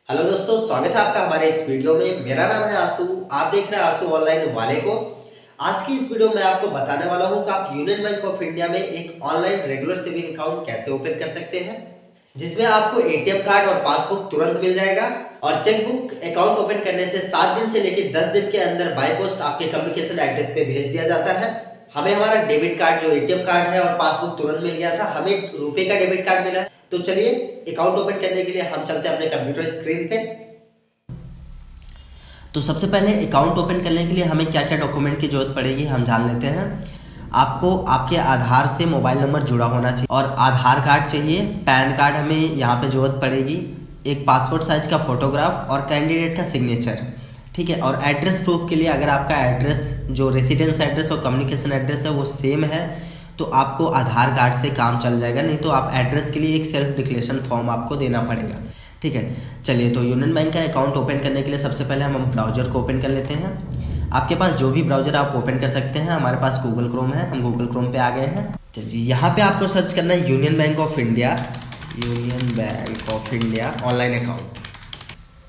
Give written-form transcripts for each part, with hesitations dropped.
Hello दोस्तों, स्वागत है आपका हमारे इस वीडियो में। मेरा नाम है आशु। आप देख रहे हैं आशु ऑनलाइन वाले को। आज की इस वीडियो में आपको बताने वाला हूं कि आप यूनियन बैंक ऑफ इंडिया में एक ऑनलाइन रेगुलर सेविंग अकाउंट कैसे ओपन कर सकते हैं, जिसमें आपको एटीएम कार्ड और पासबुक तुरंत मिल जाएगा। और चेकबुक अकाउंट ओपन करने से 7 दिन से लेकर 10 दिन के अंदर बाय पोस्ट आपके कम्युनिकेशन एड्रेस पे भेज दिया जाता है। हमें हमारा डेबिट कार्ड जो एटीएम कार्ड है और पासबुक तुरंत मिल गया था। हमें रुपए का डेबिट कार्ड मिला है। तो चलिए अकाउंट ओपन करने के लिए हम चलते हैं अपने कंप्यूटर स्क्रीन पे। तो सबसे पहले अकाउंट ओपन करने के लिए हमें क्या क्या डॉक्यूमेंट की जरूरत पड़ेगी हम जान लेते हैं। आपको आपके आधार से मोबाइल नंबर जुड़ा होना चाहिए और आधार कार्ड चाहिए। पैन कार्ड हमें यहाँ पे जरूरत पड़ेगी। एक पासपोर्ट साइज का फोटोग्राफ और कैंडिडेट का सिग्नेचर, ठीक है। और एड्रेस प्रूफ के लिए अगर आपका एड्रेस जो रेसिडेंस एड्रेस और कम्युनिकेशन एड्रेस है वो सेम है तो आपको आधार कार्ड से काम चल जाएगा, नहीं तो आप एड्रेस के लिए एक सेल्फ डिक्लेरेशन फॉर्म आपको देना पड़ेगा, ठीक है। चलिए, तो यूनियन बैंक का अकाउंट ओपन करने के लिए सबसे पहले हम ब्राउज़र को ओपन कर लेते हैं। आपके पास जो भी ब्राउज़र आप ओपन कर सकते हैं। हमारे पास गूगल क्रोम है, हम गूगल क्रोम पे आ गए हैं। चलिए, यहाँ पे आपको सर्च करना है union bank of India, union bank of India online account.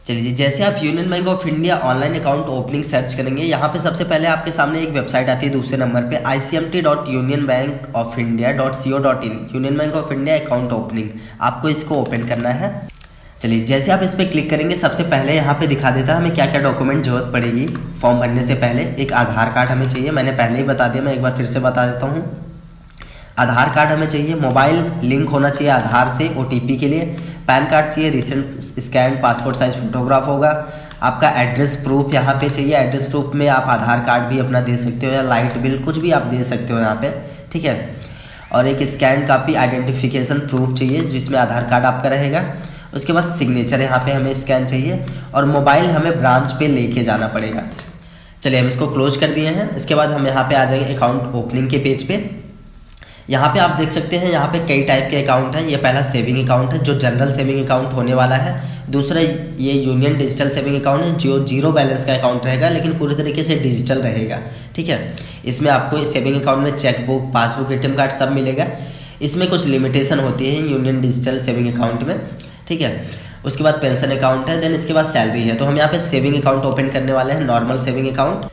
चलिए, जैसे आप union bank of India online account opening search करेंगे, यहाँ पे सबसे पहले आपके सामने एक वेबसाइट आती है दूसरे नंबर पे icmt.unionbankofindia.co.in। Union bank of India account opening, आपको इसको ओपन करना है। चलिए, जैसे आप इस पर क्लिक करेंगे सबसे पहले यहाँ पे दिखा देता है हमें क्या क्या डॉक्यूमेंट जरूरत पड़ेगी। फॉर्म भरने से पहले एक आधार कार्ड हमें चाहिए, मैंने पहले ही बता दिया, मैं एक बार फिर से बता देता हूँ। आधार कार्ड हमें चाहिए, मोबाइल लिंक होना चाहिए आधार से ओटीपी के लिए। पैन कार्ड चाहिए, recent scan passport size photograph होगा। आपका एड्रेस प्रूफ यहाँ पे चाहिए। एड्रेस प्रूफ में आप आधार कार्ड भी अपना दे सकते हो या लाइट बिल कुछ भी आप दे सकते हो यहाँ पे, ठीक है। और एक स्कैन कॉपी आइडेंटिफिकेशन प्रूफ चाहिए जिसमें आधार कार्ड आपका रहेगा। उसके बाद सिग्नेचर यहाँ पे हमें स्कैन चाहिए और मोबाइल हमें ब्रांच पे लेके जाना पड़ेगा। चलिए, हम इसको क्लोज कर दिए हैं। इसके बाद हम यहाँ पे आ जाएंगे अकाउंट ओपनिंग के पेज पे। यहाँ पे आप देख सकते हैं यहाँ पे कई टाइप के अकाउंट हैं। ये पहला सेविंग अकाउंट है जो जनरल सेविंग अकाउंट होने वाला है। दूसरा ये यूनियन डिजिटल सेविंग अकाउंट है जो जीरो बैलेंस का अकाउंट रहेगा लेकिन पूरी तरीके से डिजिटल रहेगा, ठीक है। इसमें आपको सेविंग अकाउंट में चेकबुक, पासबुक, एटीएम कार्ड सब मिलेगा। इसमें कुछ लिमिटेशन होती है यूनियन डिजिटल सेविंग अकाउंट में, ठीक है। उसके बाद पेंशन अकाउंट है, देन इसके बाद सैलरी है। तो हम यहाँ पे सेविंग अकाउंट ओपन करने वाले हैं, नॉर्मल सेविंग अकाउंट।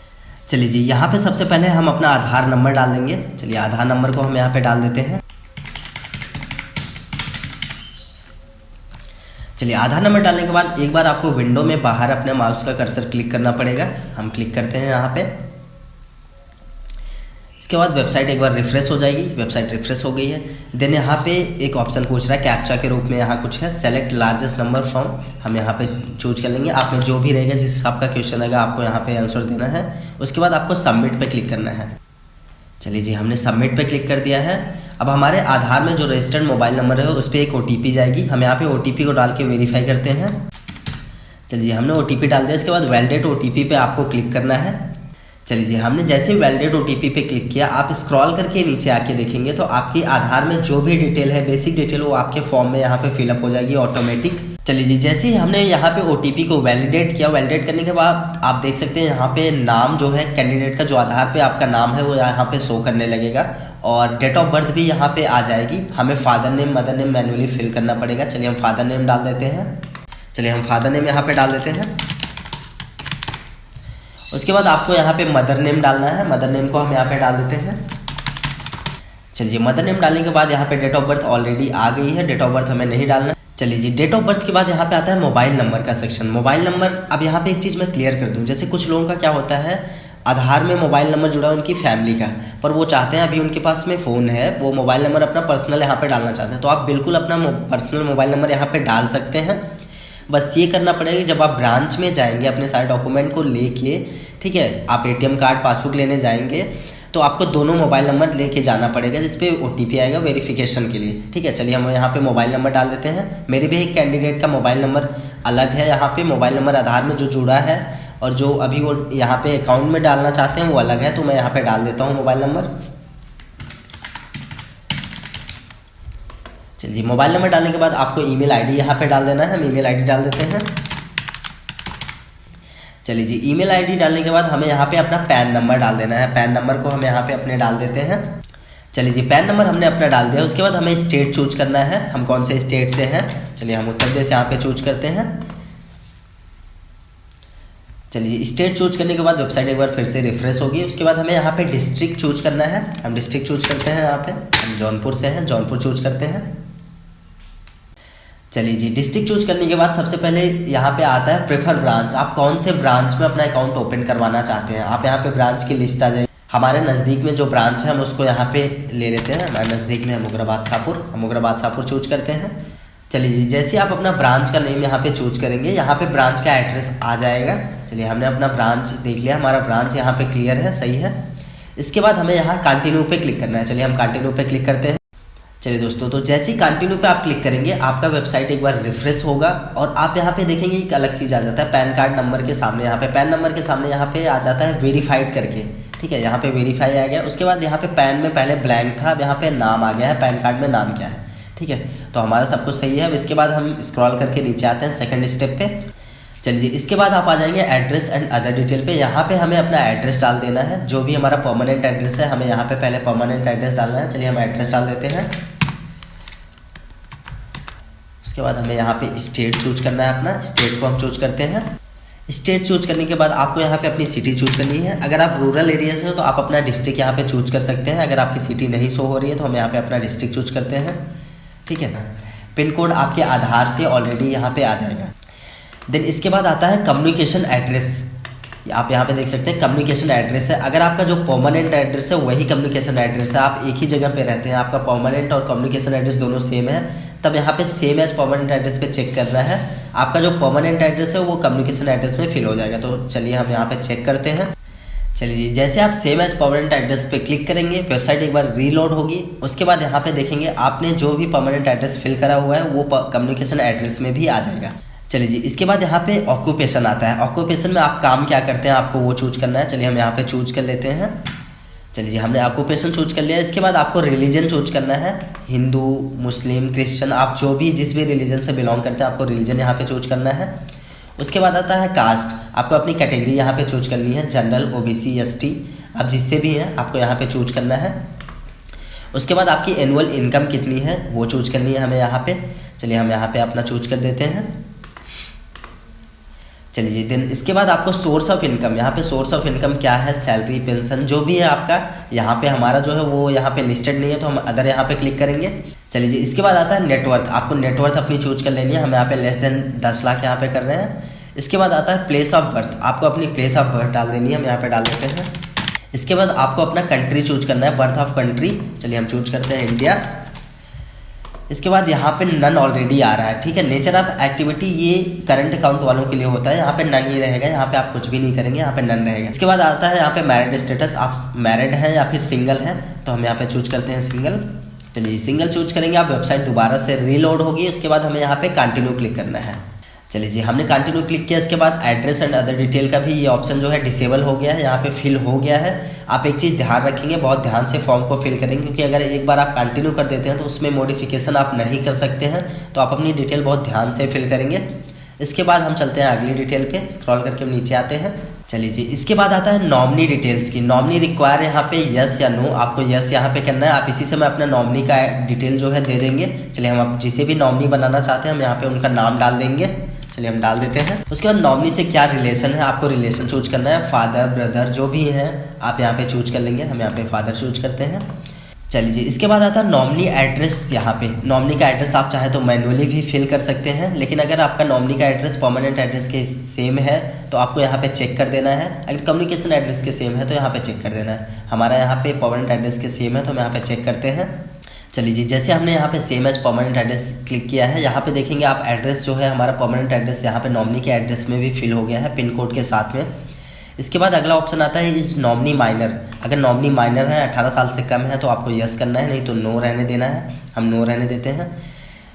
चलिए जी, यहाँ पे सबसे पहले हम अपना आधार नंबर डाल देंगे। चलिए, आधार नंबर को हम यहाँ पे डाल देते हैं। चलिए, आधार नंबर डालने के बाद एक बार आपको विंडो में बाहर अपने माउस का कर्सर क्लिक करना पड़ेगा। हम क्लिक करते हैं यहाँ पे। इसके बाद वेबसाइट एक बार रिफ्रेश हो जाएगी। वेबसाइट रिफ्रेश हो गई है। देन यहाँ पे एक ऑप्शन पूछ रहा है कैप्चा के रूप में, यहाँ कुछ है सेलेक्ट लार्जेस्ट नंबर फ्रॉम। हम यहाँ पे चूज कर लेंगे। आप में जो भी रहेगा, जिस हिसाब का क्वेश्चन रहेगा आपको यहाँ पे आंसर देना है। उसके बाद आपको सबमिट पे क्लिक करना है। चलिए जी, हमने सबमिट पे क्लिक कर दिया है। अब हमारे आधार में जो रजिस्टर्ड मोबाइल नंबर है उस पर एक OTP जाएगी। हम यहाँ पे OTP को डाल के वेरीफाई करते हैं। चलिए, हमने OTP डाल दिया। इसके बाद वैलिडेट OTP पे आपको क्लिक करना है। चलिए जी, हमने जैसे वैलिडेट OTP पे क्लिक किया, आप स्क्रॉल करके नीचे आके देखेंगे तो आपकी आधार में जो भी डिटेल है, बेसिक डिटेल, वो आपके फॉर्म में यहाँ पे फिलअप हो जाएगी ऑटोमेटिक। चलिए जी, जैसे ही हमने यहाँ पे OTP को वैलिडेट किया, वैलिडेट करने के बाद आप देख सकते हैं यहाँ पे नाम जो है कैंडिडेट का, जो आधार पे आपका नाम है वो यहाँ पे शो करने लगेगा और डेट ऑफ बर्थ भी यहाँ पे आ जाएगी। हमें father name, mother name manually fill करना पड़ेगा। चलिए, हम फादर नेम डाल देते हैं। चलिए, हम फादर नेम यहाँ पे डाल देते हैं। उसके बाद आपको यहाँ पे मदर नेम डालना है। मदर नेम को हम यहाँ पे डाल देते हैं। चलिए, मदर नेम डालने के बाद यहाँ पे डेट ऑफ बर्थ ऑलरेडी आ गई है, डेट ऑफ बर्थ हमें नहीं डालना। चलिए जी, डेट ऑफ बर्थ के बाद यहाँ पे आता है मोबाइल नंबर का सेक्शन। मोबाइल नंबर, अब यहाँ पे एक चीज़ मैं क्लियर कर दूँ, जैसे कुछ लोगों का क्या होता है, आधार में मोबाइल नंबर जुड़ा है उनकी फैमिली का, पर वो चाहते हैं अभी उनके पास में फ़ोन है, वो मोबाइल नंबर अपना पर्सनल यहाँ पे डालना चाहते हैं, तो आप बिल्कुल अपना पर्सनल मोबाइल नंबर यहाँ पे डाल सकते हैं। बस ये करना पड़ेगा जब आप ब्रांच में जाएंगे अपने सारे डॉक्यूमेंट को लेके, ठीक है। आप एटीएम कार्ड, पासबुक लेने जाएंगे तो आपको दोनों मोबाइल नंबर लेके जाना पड़ेगा जिस पे OTP आएगा वेरिफिकेशन के लिए, ठीक है। चलिए, हम यहाँ पे मोबाइल नंबर डाल देते हैं। मेरे भी एक कैंडिडेट का मोबाइल नंबर अलग है, यहाँ पे मोबाइल नंबर आधार में जो जुड़ा है और जो अभी वो यहाँ पे अकाउंट में डालना चाहते हैं वो अलग है, तो मैं यहाँ पे डाल देता हूँ मोबाइल नंबर। चलिए, मोबाइल नंबर डालने के बाद आपको ईमेल आईडी यहाँ पे डाल देना है। हम ईमेल आईडी डाल देते हैं। चलिए जी, ईमेल आईडी डालने के बाद हमें यहाँ पे अपना पैन नंबर डाल देना है। पैन नंबर को हम यहाँ पे अपने डाल देते हैं। चलिए जी, पैन नंबर हमने अपना डाल दिया। उसके बाद हमें स्टेट चूज करना है, हम कौन से स्टेट से हैं। चलिए, हम उत्तर प्रदेश यहाँ पे चूज करते हैं। चलिए स्टेट चूज करने के बाद वेबसाइट एक बार फिर से रिफ्रेश होगी। उसके बाद हमें यहाँ पे डिस्ट्रिक्ट चूज करना है। हम डिस्ट्रिक्ट चूज करते हैं। यहाँ पे हम जौनपुर से हैं, जौनपुर चूज करते हैं। चलिए जी, डिस्ट्रिक्ट चूज करने के बाद सबसे पहले यहाँ पे आता है प्रेफर ब्रांच। आप कौन से ब्रांच में अपना अकाउंट ओपन करवाना चाहते हैं। आप यहाँ पे ब्रांच की लिस्ट आ जाएगी। हमारे नज़दीक में जो ब्रांच है हम उसको यहाँ पे ले लेते हैं। हमारे नज़दीक में है मुगराबाद शाहपुर, हम मुगराबाद शाहपुर चूज करते हैं। चलिए जैसे आप अपना ब्रांच का नेम यहाँ पे चूज करेंगे, यहाँ पे ब्रांच का एड्रेस आ जाएगा। चलिए हमने अपना ब्रांच देख लिया, हमारा ब्रांच यहाँ पे क्लियर है, सही है। इसके बाद हमें यहाँ कंटिन्यू पे क्लिक करना है। चलिए हम कंटिन्यू पे क्लिक करते हैं। चलिए दोस्तों, तो जैसे ही कंटिन्यू पे आप क्लिक करेंगे आपका वेबसाइट एक बार रिफ्रेश होगा और आप यहाँ पे देखेंगे एक अलग चीज़ आ जाता है पैन कार्ड नंबर के सामने। यहाँ पे पैन नंबर के सामने यहाँ पे आ जाता है वेरीफाइड करके, ठीक है। यहाँ पे वेरीफाई आ गया। उसके बाद यहाँ पे पैन में पहले ब्लैंक था, अब यहाँ पे नाम आ गया है, पैन कार्ड में नाम क्या है, ठीक है। तो हमारा सब कुछ सही है। अब इसके बाद हम स्क्रॉल करके नीचे आते हैं सेकंड स्टेप पे। चलिए इसके बाद आप आ जाएंगे एड्रेस एंड अदर डिटेल पे। यहाँ पे हमें अपना एड्रेस डाल देना है, जो भी हमारा परमानेंट एड्रेस है हमें यहाँ पे पहले परमानेंट एड्रेस डालना है। चलिए हम एड्रेस डाल देते हैं। उसके बाद हमें यहाँ पे स्टेट चूज करना है, अपना स्टेट को हम चूज करते हैं। स्टेट चूज करने के बाद आपको यहाँ पे अपनी सिटी चूज करनी है। अगर आप रूरल एरिया से हो तो आप अपना डिस्ट्रिक्ट यहाँ पे चूज कर सकते हैं। अगर आपकी सिटी नहीं शो हो रही है तो हम यहाँ पे अपना डिस्ट्रिक्ट चूज करते हैं, ठीक है। पिन कोड आपके आधार से ऑलरेडी यहाँ पे आ जाएगा। देन इसके बाद आता है कम्युनिकेशन एड्रेस। आप यहाँ पे देख सकते हैं कम्युनिकेशन एड्रेस है। अगर आपका जो परमानेंट एड्रेस है वही कम्युनिकेशन एड्रेस है, आप एक ही जगह पे रहते हैं, आपका परमानेंट और कम्युनिकेशन एड्रेस दोनों सेम है, तब यहाँ पे सेम एज परमानेंट एड्रेस पे चेक करना है। आपका जो परमानेंट एड्रेस है वो कम्युनिकेशन एड्रेस में फिल हो जाएगा। तो चलिए हम यहाँ पे चेक करते हैं। चलिए जैसे आप सेम एज परमानेंट एड्रेस पे क्लिक करेंगे वेबसाइट एक बार रीलोड होगी। उसके बाद यहाँ पे देखेंगे आपने जो भी परमानेंट एड्रेस फिल करा हुआ है वो कम्युनिकेशन एड्रेस में भी आ जाएगा। चलिए जी, इसके बाद यहाँ पे ऑक्यूपेशन आता है। ऑक्यूपेशन में आप काम क्या करते हैं आपको वो चूज करना है। चलिए हम यहाँ पे चूज कर लेते हैं। चलिए जी, हमने ऑक्यूपेशन चूज कर लिया। इसके बाद आपको रिलीजन चूज करना है, हिंदू, मुस्लिम, क्रिश्चियन, आप जो भी जिस भी रिलीजन से बिलोंग करते हैं आपको रिलीजन यहाँ पे चूज करना है। उसके बाद आता है कास्ट, आपको अपनी कैटेगरी यहाँ पे चूज करनी है, जनरल, ओबीसी, एसटी, आप जिससे भी हैं आपको यहाँ पे चूज करना है। उसके बाद आपकी एनुअल इनकम कितनी है वो चूज करनी है हमें यहाँ पे। चलिए हम यहाँ पे अपना चूज कर देते हैं। चलिए देन इसके बाद आपको सोर्स ऑफ इनकम, यहाँ पे सोर्स ऑफ इनकम क्या है, सैलरी, पेंशन, जो भी है आपका, यहाँ पे हमारा जो है वो यहाँ पे लिस्टेड नहीं है तो हम अदर यहाँ पे क्लिक करेंगे। चलिए जी, इसके बाद आता है नेटवर्थ। आपको नेटवर्थ अपनी चूज कर लेनी है। हम यहाँ पे लेस देन 10 लाख यहाँ पे कर रहे हैं। इसके बाद आता है प्लेस ऑफ बर्थ, आपको अपनी प्लेस ऑफ बर्थ डाल देनी है। हम यहाँ पे डाल देते हैं। इसके बाद आपको अपना कंट्री चूज करना है, बर्थ ऑफ कंट्री। चलिए हम चूज करते हैं इंडिया। इसके बाद यहाँ पे नन ऑलरेडी आ रहा है, ठीक है। नेचर ऑफ एक्टिविटी ये करंट अकाउंट वालों के लिए होता है, यहाँ पे नन ही रहेगा, यहाँ पे आप कुछ भी नहीं करेंगे, यहाँ पे नन रहेगा। इसके बाद आता है यहाँ पे मैरिड स्टेटस, आप मैरिड हैं या फिर सिंगल हैं, तो हम यहाँ पे चूज करते हैं सिंगल। चलिए सिंगल चूज करेंगे, आप वेबसाइट दोबारा से रीलोड होगी। उसके बाद हमें यहाँ पे कंटिन्यू क्लिक करना है। चलिए जी, हमने कंटिन्यू क्लिक किया। इसके बाद एड्रेस एंड अदर डिटेल का भी ये ऑप्शन जो है डिसेबल हो गया है, यहाँ पे फिल हो गया है। आप एक चीज़ ध्यान रखेंगे, बहुत ध्यान से फॉर्म को फिल करेंगे, क्योंकि अगर एक बार आप कंटिन्यू कर देते हैं तो उसमें मॉडिफिकेशन आप नहीं कर सकते हैं। तो आप अपनी डिटेल बहुत ध्यान से फिल करेंगे। इसके बाद हम चलते हैं अगली डिटेल पे, स्क्रॉल करके हम नीचे आते हैं। चलिए जी, इसके बाद आता है नॉमिनी डिटेल्स की। नॉमिनी रिक्वायर यहाँ पे यस या नो, आपको यस यहाँ पे करना है। आप इसी से मैं अपना नॉमिनी का डिटेल जो है दे देंगे। चलिए हम आप जिसे भी नॉमिनी बनाना चाहते हैं हम यहाँ पे उनका नाम डाल देंगे। चलिए हम डाल देते हैं। उसके बाद नॉमिनी से क्या रिलेशन है, आपको रिलेशन चूज करना है, फादर, ब्रदर, जो भी हैं आप यहाँ पे चूज कर लेंगे। हम यहाँ पे फादर चूज करते हैं। चलिए जी, इसके बाद आता है नॉमिनी एड्रेस। यहाँ पे नॉमिनी का एड्रेस आप चाहे तो मैनुअली भी फिल कर सकते हैं, लेकिन अगर आपका नॉमिनी का एड्रेस परमानेंट एड्रेस के सेम है तो आपको यहाँ पे चेक कर देना है। अगर कम्युनिकेशन एड्रेस के सेम है तो यहाँ पे चेक कर देना है। हमारा यहाँ पे परमानेंट एड्रेस के सेम है तो हम यहाँ पे चेक करते हैं। चलिए जी, जैसे हमने यहाँ पे same as permanent address click किया है, यहाँ पे देखेंगे आप एड्रेस जो है हमारा परमानेंट एड्रेस यहाँ पे नॉमिनी के एड्रेस में भी फिल हो गया है, पिन कोड के साथ में। इसके बाद अगला ऑप्शन आता है इज नॉमिनी माइनर। अगर नॉमिनी माइनर है, 18 साल से कम है, तो आपको यस करना है, नहीं तो नो रहने देना है। हम नो रहने देते हैं।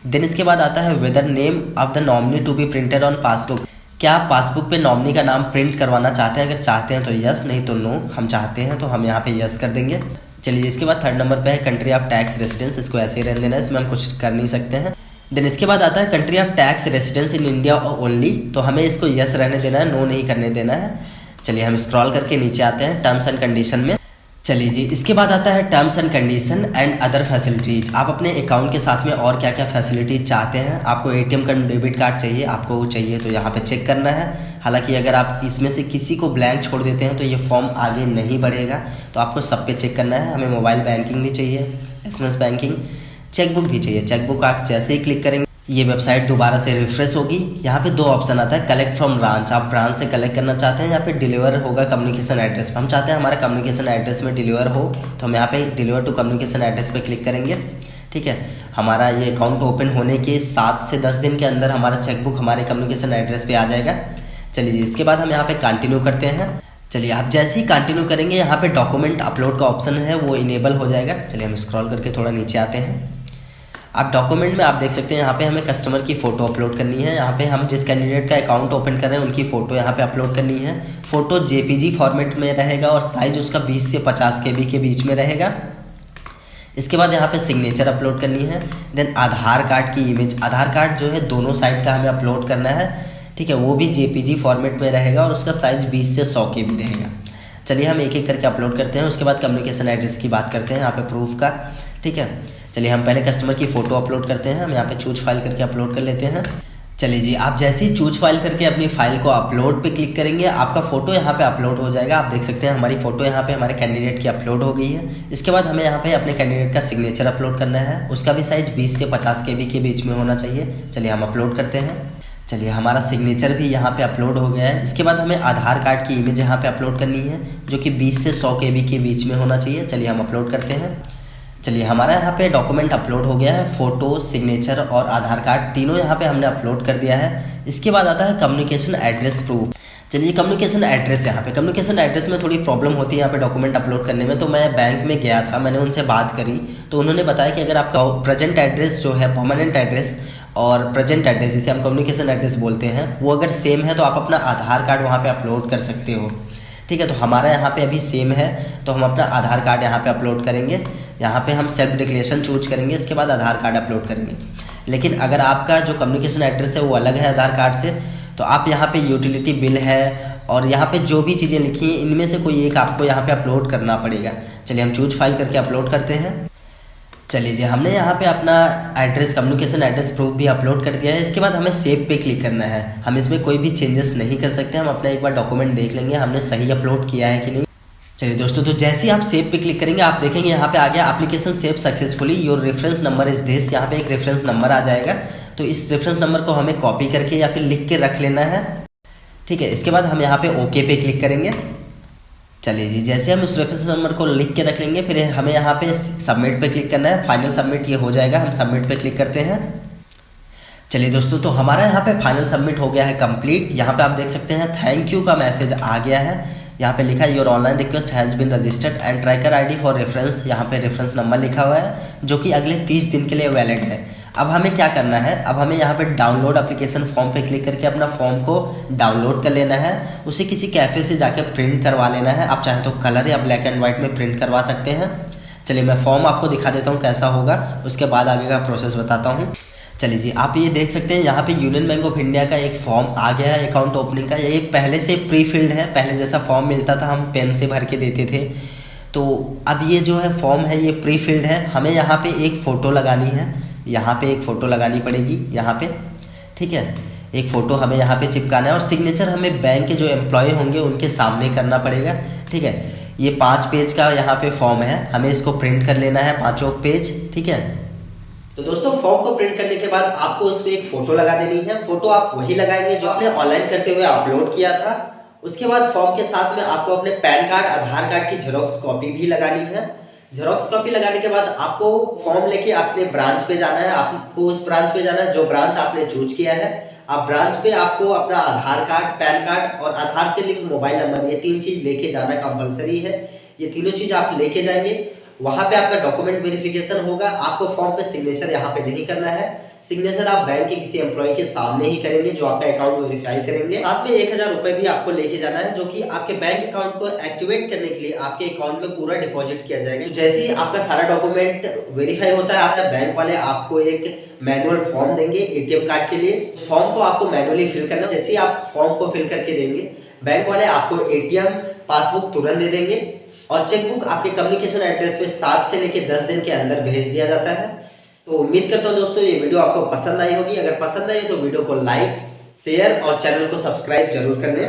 देन इसके बाद आता है whether name of the nominee to be printed on passbook. क्या आप पासबुक पे नॉमिनी का नाम प्रिंट करवाना चाहते हैं? अगर चाहते हैं तो यस, नहीं तो नो। हम चाहते हैं तो हम यहाँ पे यस कर देंगे। चलिए, इसके बाद थर्ड नंबर पे है कंट्री ऑफ टैक्स रेसिडेंस। इसको ऐसे ही रहने देना है, इसमें हम कुछ कर नहीं सकते हैं। देन इसके बाद आता है country of tax residence in India only, तो हमें इसको यस रहने देना है, नो नहीं करने देना है। चलिए हम स्क्रॉल करके नीचे आते हैं टर्म्स एंड कंडीशन में। चलिए जी, इसके बाद आता है terms and condition and other facilities. आप अपने अकाउंट के साथ में और क्या क्या फैसिलिटीज़ चाहते हैं। आपको एटीएम कार्ड, डेबिट कार्ड चाहिए, आपको चाहिए तो यहाँ पे चेक करना है। हालांकि अगर आप इसमें से किसी को ब्लैंक छोड़ देते हैं तो ये फॉर्म आगे नहीं बढ़ेगा, तो आपको सब पे चेक करना है। हमें मोबाइल बैंकिंग भी चाहिए, एसएमएस बैंकिंग, चेकबुक भी चाहिए। चेकबुक आप जैसे ही क्लिक करेंगे ये वेबसाइट दोबारा से रिफ्रेश होगी। यहाँ पे दो ऑप्शन आता है, कलेक्ट फ्रॉम ब्रांच, आप ब्रांच से कलेक्ट करना चाहते हैं, यहाँ पे डिलीवर होगा कम्युनिकेशन एड्रेस। हम चाहते हैं हमारा कम्युनिकेशन एड्रेस में डिलीवर हो, तो हम यहाँ पे डिलीवर टू कम्युनिकेशन एड्रेस पे क्लिक करेंगे। ठीक है, हमारा ये अकाउंट ओपन होने के 7 से 10 दिन के अंदर हमारा चेकबुक हमारे कम्युनिकेशन एड्रेस पे आ जाएगा। चलिए जी, इसके बाद हम यहाँ पे कंटिन्यू करते हैं। चलिए, आप जैसे ही कंटिन्यू करेंगे यहाँ पे डॉक्यूमेंट अपलोड का ऑप्शन है वो इनेबल हो जाएगा। चलिए हम स्क्रॉल करके थोड़ा नीचे आते हैं। आप डॉक्यूमेंट में आप देख सकते हैं यहाँ पे हमें कस्टमर की फ़ोटो अपलोड करनी है। यहाँ पे हम जिस कैंडिडेट का अकाउंट ओपन कर रहे हैं उनकी फ़ोटो यहाँ पे अपलोड करनी है। फ़ोटो जेपीजी फॉर्मेट में रहेगा और साइज़ उसका 20 से 50 केबी के बीच में रहेगा। इसके बाद यहाँ पे सिग्नेचर अपलोड करनी है। देन आधार कार्ड की इमेज, आधार कार्ड जो है दोनों साइड का हमें अपलोड करना है। ठीक है, वो भी जेपीजी फॉर्मेट में रहेगा और उसका साइज़ 20 से 100 केबी रहेगा। चलिए हम एक एक करके अपलोड करते हैं। उसके बाद कम्युनिकेशन एड्रेस की बात करते हैं यहाँ पे प्रूफ का। ठीक है, चलिए हम पहले कस्टमर की फ़ोटो अपलोड करते हैं। हम यहाँ पे चूज फाइल करके अपलोड कर लेते हैं। चलिए जी, आप जैसे ही चूज फाइल करके अपनी फाइल को अपलोड पे क्लिक करेंगे आपका फ़ोटो यहाँ पे अपलोड हो जाएगा। आप देख सकते हैं हमारी फ़ोटो यहाँ पे हमारे कैंडिडेट की अपलोड हो गई है। इसके बाद हमें यहाँ पे अपने कैंडिडेट का सिग्नेचर अपलोड करना है। उसका भी साइज़ 20 से 50 केबी के बीच में होना चाहिए। चलिए हम अपलोड करते हैं। चलिए हमारा सिग्नेचर भी यहाँ पे अपलोड हो गया है। इसके बाद हमें आधार कार्ड की इमेज यहाँ पे अपलोड करनी है जो कि 20 से 100 केबी के बीच में होना चाहिए। चलिए हम अपलोड करते हैं। चलिए हमारा यहाँ पे डॉक्यूमेंट अपलोड हो गया है, फ़ोटो, सिग्नेचर और आधार कार्ड तीनों यहाँ पे हमने अपलोड कर दिया है। इसके बाद आता है कम्युनिकेशन एड्रेस प्रूफ। चलिए कम्युनिकेशन एड्रेस, यहाँ पे कम्युनिकेशन एड्रेस में थोड़ी प्रॉब्लम होती है यहाँ पे डॉक्यूमेंट अपलोड करने में। तो मैं बैंक में गया था, मैंने उनसे बात करी तो उन्होंने बताया कि अगर आपका प्रेजेंट एड्रेस जो है, परमानेंट एड्रेस और प्रेजेंट एड्रेस जिसे हम कम्युनिकेशन एड्रेस बोलते हैं, वो अगर सेम है तो आप अपना आधार कार्ड वहाँ पे अपलोड कर सकते हो। ठीक है, तो हमारा यहाँ पे अभी सेम है तो हम अपना आधार कार्ड यहाँ पे अपलोड करेंगे। यहाँ पे हम सेल्फ डिक्लेरेशन चूज करेंगे, इसके बाद आधार कार्ड अपलोड करेंगे। लेकिन अगर आपका जो कम्युनिकेशन एड्रेस है वो अलग है आधार कार्ड से, तो आप यहाँ पे यूटिलिटी बिल है और यहाँ पे जो भी चीज़ें लिखी हैं इनमें से कोई एक आपको यहाँ पे अपलोड करना पड़ेगा। चलिए हम चूज फाइल करके अपलोड करते हैं। चलिए जी, हमने यहाँ पे अपना एड्रेस, कम्युनिकेशन एड्रेस प्रूफ भी अपलोड कर दिया है। इसके बाद हमें सेव पे क्लिक करना है। हम इसमें कोई भी चेंजेस नहीं कर सकते। हम अपना एक बार डॉक्यूमेंट देख लेंगे हमने सही अपलोड किया है कि नहीं। चलिए दोस्तों, तो जैसे ही आप सेव पे क्लिक करेंगे आप देखेंगे यहाँ पे आ गया application save successfully, your reference number is this. यहाँ पे एक रेफरेंस नंबर आ जाएगा, तो इस रेफरेंस नंबर को हमें कॉपी करके या फिर लिख के रख लेना है। ठीक है, इसके बाद हम यहाँ पे ओके पे क्लिक करेंगे। चलिए जी, जैसे हम उस रेफरेंस नंबर को लिख के रख लेंगे फिर हमें यहाँ पे सबमिट पे क्लिक करना है। फाइनल सबमिट ये हो जाएगा, हम सबमिट पे क्लिक करते हैं। चलिए दोस्तों, तो हमारा यहाँ पे फाइनल सबमिट हो गया है कंप्लीट। यहाँ पे आप देख सकते हैं थैंक यू का मैसेज आ गया है। यहाँ पे लिखा है your online request has been registered and tracker ID for reference. यहाँ पे रेफरेंस नंबर लिखा हुआ है जो कि अगले 30 दिन के लिए वैलिड है। अब हमें क्या करना है, अब हमें यहाँ पे डाउनलोड एप्लीकेशन फॉर्म पे क्लिक करके अपना फॉर्म को डाउनलोड कर लेना है। उसे किसी कैफ़े से जाकर प्रिंट करवा लेना है। आप चाहे तो कलर या ब्लैक एंड वाइट में प्रिंट करवा सकते हैं। चलिए मैं फॉर्म आपको दिखा देता हूँ कैसा होगा, उसके बाद आगे का प्रोसेस बताता हूँ। चलिए जी, आप ये देख सकते हैं यहाँ पे यूनियन बैंक ऑफ इंडिया का एक फॉर्म आ गया है अकाउंट ओपनिंग का। ये पहले से प्री फिल्ड है, पहले जैसा फॉर्म मिलता था हम पेन से भर के देते थे, तो अब ये जो है फॉर्म है ये प्री फिल्ड है। हमें यहाँ पे एक फ़ोटो लगानी है, यहाँ पे एक फ़ोटो लगानी पड़ेगी यहाँ पे। ठीक है, एक फ़ोटो हमें यहाँ पे चिपकाना है और सिग्नेचर हमें बैंक के जो एम्प्लॉय होंगे उनके सामने करना पड़ेगा। ठीक है, ये 5 पेज का यहाँ पे फॉर्म है, हमें इसको प्रिंट कर लेना है 5 पेज। ठीक है, तो दोस्तों फॉर्म को प्रिंट करने के बाद आपको उस पर एक फ़ोटो लगा देनी है। फ़ोटो आप वही लगाएंगे जो आपने ऑनलाइन करते हुए अपलोड किया था। उसके बाद फॉर्म के साथ में आपको अपने पैन कार्ड, आधार कार्ड की जेरॉक्स कॉपी भी लगानी है। जेरॉक्स कॉपी लगाने के बाद आपको फॉर्म लेके अपने ब्रांच पे जाना है। आपको उस ब्रांच पे जाना है जो ब्रांच आपने चूज किया है। आप ब्रांच पे आपको अपना आधार कार्ड, पैन कार्ड और आधार से लिंक मोबाइल नंबर, ये 3 चीज़ लेके जाना कंपलसरी है। ये तीनों चीज़ आप लेके जाएंगे। वहाँ पे आपका डॉक्यूमेंट वेरिफिकेशन होगा। आपको फॉर्म पे सिग्नेचर यहाँ पे नहीं करना है। सिग्नेचर आप बैंक के किसी एम्प्लॉय के सामने ही करेंगे जो आपका अकाउंट वेरीफाई करेंगे। साथ में 1000 रुपये भी आपको लेके जाना है जो कि आपके बैंक अकाउंट को एक्टिवेट करने के लिए आपके अकाउंट में पूरा डिपॉजिट किया जाएगा। तो जैसे ही आपका सारा डॉक्यूमेंट वेरीफाई होता है बैंक वाले आपको एक मैनुअल फॉर्म देंगे एटीएम कार्ड के लिए। फॉर्म को आपको मैनुअली फिल करना है। जैसे ही आप फॉर्म को फिल करके देंगे बैंक वाले आपको एटीएम पासबुक तुरंत दे देंगे। और चेकबुक आपके कम्युनिकेशन एड्रेस पे 7 से लेकर 10 दिन के अंदर भेज दिया जाता है। तो उम्मीद करता हूँ दोस्तों ये वीडियो आपको पसंद आई होगी। अगर पसंद आई तो वीडियो को लाइक, शेयर और चैनल को सब्सक्राइब जरूर कर लें।